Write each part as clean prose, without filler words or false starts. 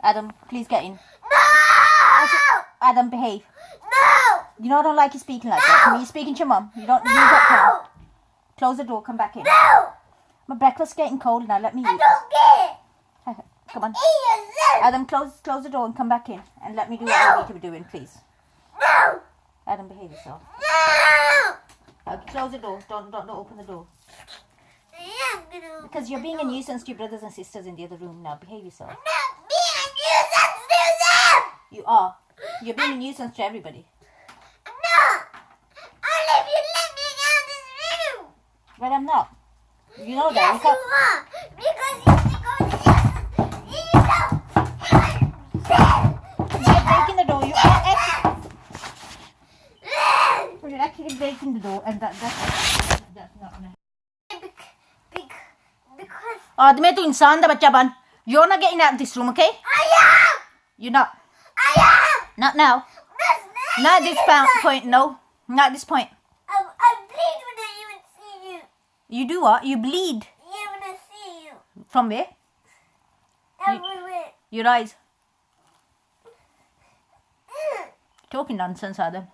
Adam, please get in. No! Adam, behave. No! You know I don't like you speaking like that. You're speaking to your mum. You got No! Close the door, come back in. No! My breakfast's getting cold now, let me I eat. don't get it. Come on. Eat yourself. Adam, close the door and come back in. And let me do what No. I need to be doing, please. No! Adam, behave yourself. No! Close the door. Don't open the door. Yeah, I'm gonna open Because you're the being a door. nuisance to your brothers and sisters in the other room now. Behave yourself. I'm not being a nuisance to them! You are. You're being a nuisance to everybody. I'm not! Only if you let me out of this room! But I'm not. You know that. Yes, You can't- you are! Because you think I'm nuisance! You don't! You're breaking the door. You're actually breaking the door, and that's not gonna. Because आदमी तू इंसान दा बच्चा बन. You're not getting out of this room, okay? I am! You're not. I am! Not now. That's Not at this point. No. Not at this point. I bleed when I even see you. You do what? You bleed. Yeah, when I see you. From where? Everywhere. Your eyes. Talking nonsense, Adam.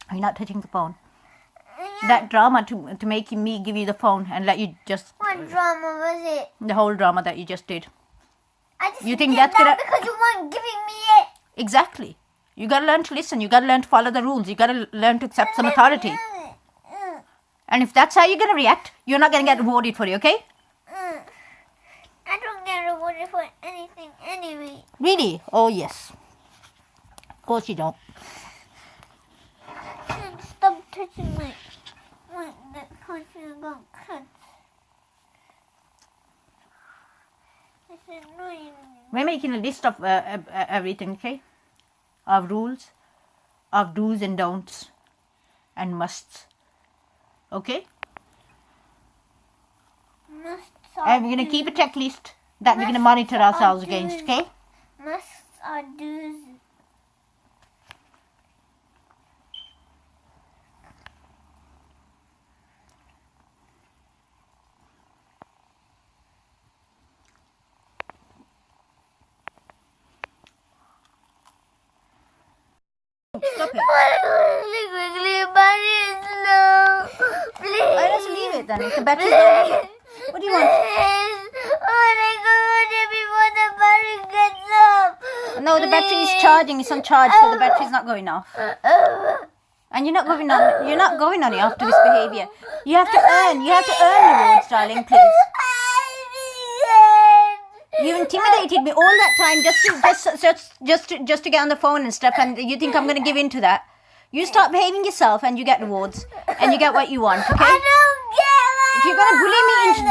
Are you not touching the phone? That drama to make me give you the phone and let you just What drama was it? the whole drama that you just did. I just You think did that's that gonna- because you weren't giving me it. Exactly. You gotta learn to listen. You gotta learn to follow the rules. You gotta learn to accept some authority. And if that's how you're gonna react, you're not gonna get rewarded for it, okay? I don't get rewarded for anything anyway. Really? Oh yes. Of course you don't. Stop touching my that punching got cut. It's annoying. We're making a list of everything, okay? Of rules, of do's and don'ts, and musts. Okay? And we're gonna keep a checklist that we're gonna monitor ourselves against, okay? Musts are do's. Stop it. Quickly, but it's slow. Please. Why don't you leave it then? If the battery's not. What do you want? Please. I want to go there before the battery gets up. No, the battery is charging. It's on charge, so the battery's not going off. And you're not going on. You're not going on it after this behavior. You have to earn. You have to earn rewards, darling. Please. You intimidated me all that time just to get on the phone and stuff, and you think I'm going to give in to that? You start behaving yourself, and you get rewards, and you get what you want. Okay? I don't get If you're going to bully me into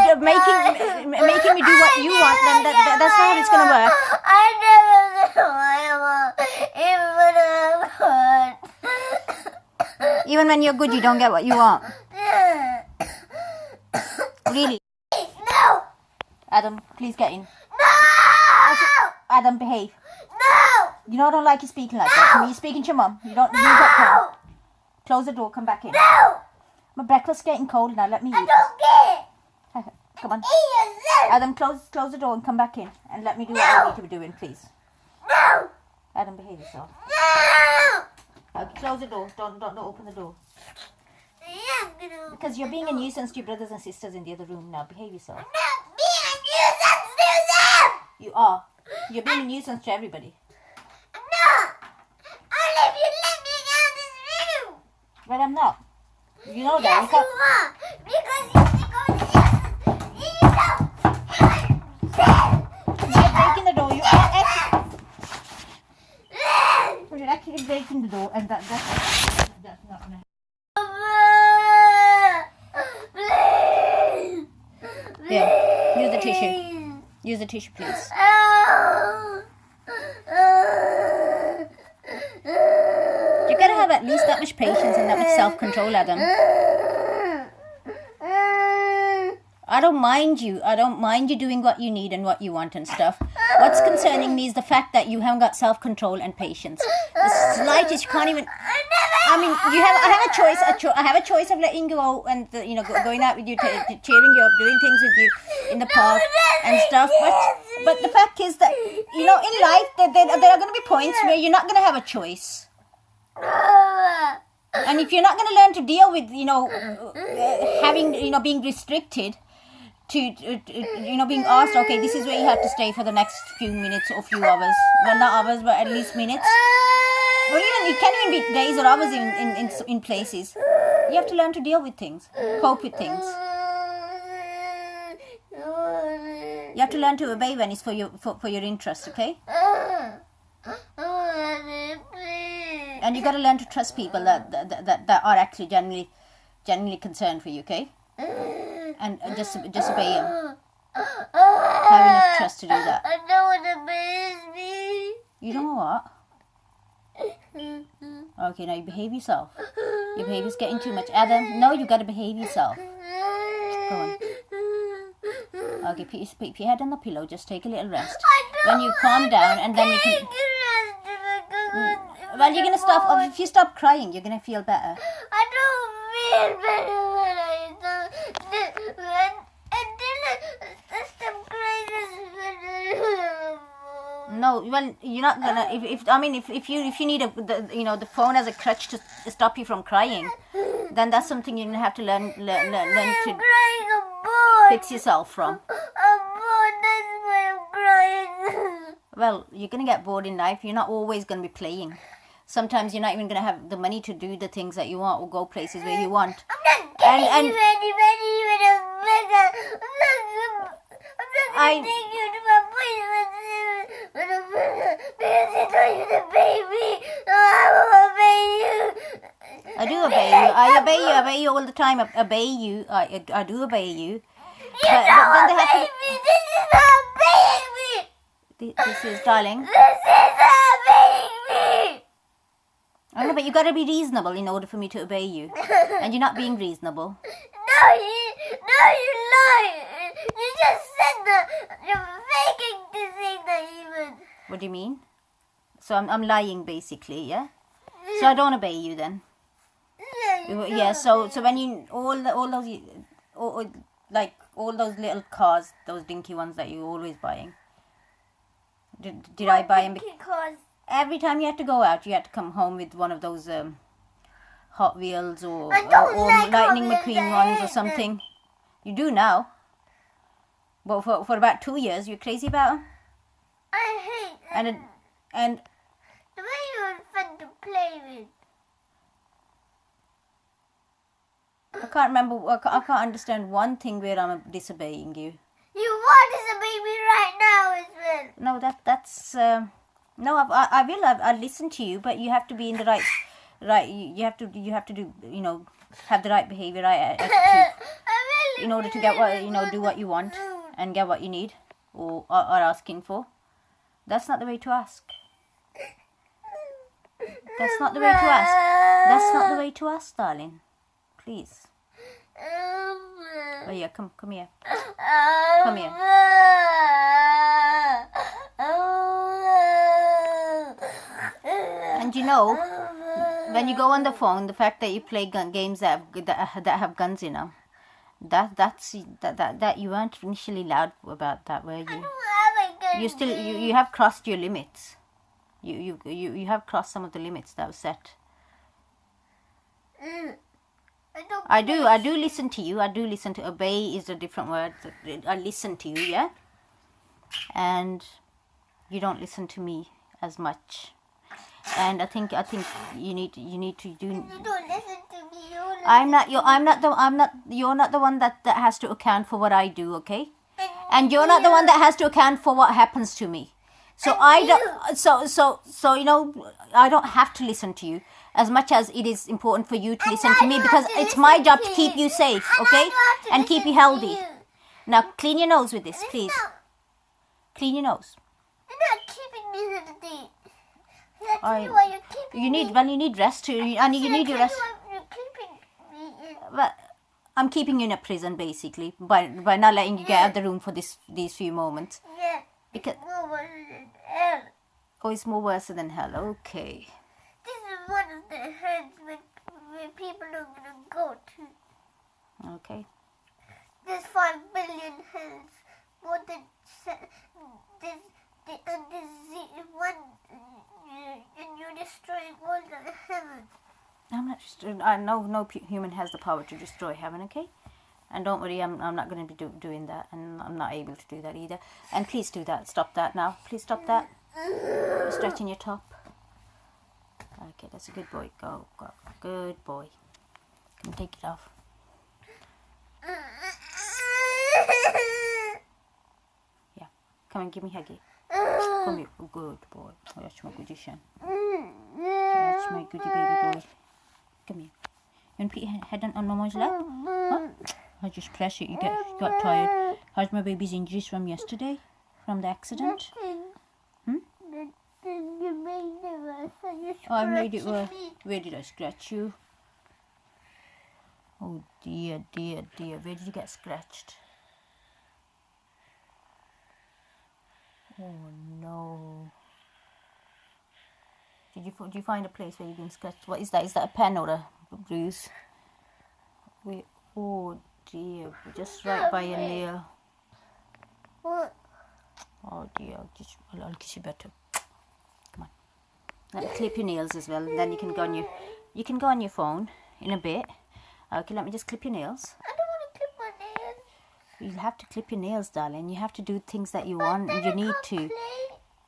making me do what you want, then that's not how it's going to work. I never want. Even when you're good, you don't get what you want. Really? No! Adam, please get in. No! Adam, behave. No! You know I don't like you speaking like that. You're speaking to your mum. You got Close the door, come back in. No! My breakfast's getting cold now, let me I eat. don't get it! Come on. Eat yourself! Adam, close the door and come back in. And let me do what I need to be doing, please. No! Adam, behave yourself. No! Close the door. Don't open the door. Yeah, I'm gonna open Because you're the being a door. nuisance to your brothers and sisters in the other room now. Behave yourself. I'm not being a nuisance to them! You are. You're being a nuisance to everybody. I'm not! Only if you let me out of this room! But I'm not. You know that. Yes, You can't- you are! Because you think I'm nuisance! You don't! You're breaking the door. you're actually breaking the door, and that's not gonna. Please. Here, use the tissue. Use the tissue, please. You gotta have at least that much patience and that much self-control, Adam. I don't mind you. I don't mind you doing what you need and what you want and stuff. What's concerning me is the fact that you haven't got self-control and patience. The slightest, you can't even. I mean, I have a choice. I have a choice of letting you go and going out with you, cheering you up, doing things with you in the park and stuff. But the fact is that in life there are going to be points where you're not going to have a choice. And if you're not going to learn to deal with having being restricted to being asked, okay, this is where you have to stay for the next few minutes or few hours. Well, not hours, but at least minutes. Or even it can't even be days or hours in places. You have to learn to deal with things, cope with things. You have to learn to obey when it's for your interest, okay? And you got to learn to trust people that are actually genuinely concerned for you, okay? And just obey them. Have enough trust to do that. I don't want to baby. You know what? Okay, now you behave yourself. Your behavior's getting too much. Adam, no, you got to behave yourself. Go on. Okay, put your head on the pillow. Just take a little rest. When you calm down, and then you can. Well, you're gonna stop. If you stop crying, you're gonna feel better. I don't feel better when I stop crying. No, well, you're not gonna. If you need the phone as a crutch to stop you from crying, then that's something you're gonna have to learn to I'm crying. I'm bored. fix yourself from. I'm bored. That's why I'm crying. Well, you're gonna get bored in life. You're not always gonna be playing. Sometimes you're not even gonna have the money to do the things that you want or go places where you want. I'm not getting you ready when I'm bigger. I'm not gonna take you to my place when I'm bigger because you know you're the baby. So I will obey you. I do obey you. I obey you all the time. I obey you. I do obey you. You're not obeying me. This is not obeying me. This is, darling. This is obeying me. I know, but you gotta be reasonable in order for me to obey you. And you're not being reasonable. No, you lie. You just said that. You're faking to say that even. What do you mean? So I'm lying basically, yeah? So I don't obey you then. Yeah, so when you all those little cars, those dinky ones that you're always buying. Did I buy them? Because Every time you had to go out, you had to come home with one of those Hot Wheels or Lightning McQueen ones or something. You do now. But for about 2 years, you're crazy about them. I hate them. And The way you were fun to play with. I can't remember. I can't understand one thing where I'm disobeying you. You want to obey me right now as well. No, that's. No, I will. I'll listen to you, but you have to be in the right. You have to do. Have the right behavior, right attitude, in order to get what do what you want and get what you need or are asking for. That's not the way to ask. That's not the way to ask. That's not the way to ask, darling. Please. Oh yeah, come here. Come here. And when you go on the phone, the fact that you play games that have guns in them, that you weren't initially loud about that, were you? You have crossed your limits. You have crossed some of the limits that were set. I do listen to you. I do listen to. Obey is a different word. I listen to you, yeah. And you don't listen to me as much. And I think you need to do. You don't listen to me. You're not the one that has to account for what I do, okay? And you're not the one that has to account for what happens to me. So And I you. don't. So you know, I don't have to listen to you as much as it is important for you to listen to I me don't because have to it's my listen job to to keep you safe, And okay, I don't have to and keep you listen to healthy. you. Now clean your nose with this, It's please. not- Clean your nose. You're not keeping me healthy. Can I tell I- you why you're keeping You me? need you need rest too, and you Can I need your tell rest. you why you're keeping me in? But I'm keeping you in a prison basically by not letting you get out of the room for these few moments. Yeah. Because More worse than hell. oh, it's more worse than hell. Okay. This is one of the hands where people are gonna go to. Okay. There's 5 billion hands. More than this one, and you're destroying all the heaven. I'm not just. I know no human has the power to destroy heaven. Okay. And don't worry, I'm not going to be doing that, and I'm not able to do that either. And please do that. Stop that now. Please stop that. You're stretching your top. Okay, that's a good boy. Go. Good boy. Come take it off. Yeah. Come and give me a huggy. Come here. Oh, good boy. Oh, that's my goodie-shan. That's my goodie baby boy. Come here. You want to put your head on Mama's lap? Huh? I just press it. You got tired. How's my baby's injuries from yesterday? From the accident? Hmm? You made it worse. And you Oh, I made it worse. scratched me. Where did I scratch you? Oh dear. Where did you get scratched? Oh no. Did you find a place where you've been scratched? What is that? Is that a pen or a bruise? Wait. Oh dear. Just right by your nail. What? Oh dear. I'll kiss you better. Come on. Let me clip your nails as well. And then you can go on your phone in a bit. Okay, let me just clip your nails. I don't want to clip my nails. You'll have to clip your nails, darling. You have to do things that you want. Then You I need can't to. play.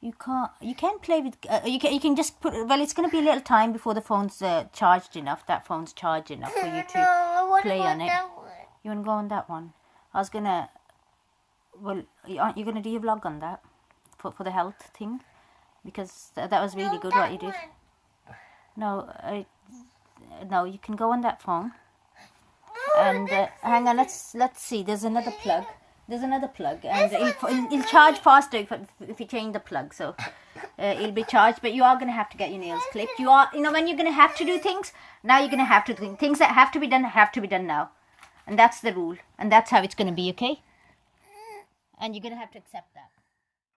You can't. You can play with. You can just put. Well, it's going to be a little time before the phone's charged enough. That phone's charged enough for you No, to I want play to on it. that one. You want to go on that one? I was gonna. Well, aren't you gonna do your vlog on that for the health thing? Because that was really No, good that what you did. one. No, you can go on that phone. No, And that's hang on, let's see. There's another plug. And it'll charge faster if you change the plug. So it'll be charged, but you are gonna have to get your nails clipped. When you're gonna have to do things. Now you're gonna have to do things that have to be done now, and that's the rule, and that's how it's gonna be. Okay, and you're gonna have to accept that.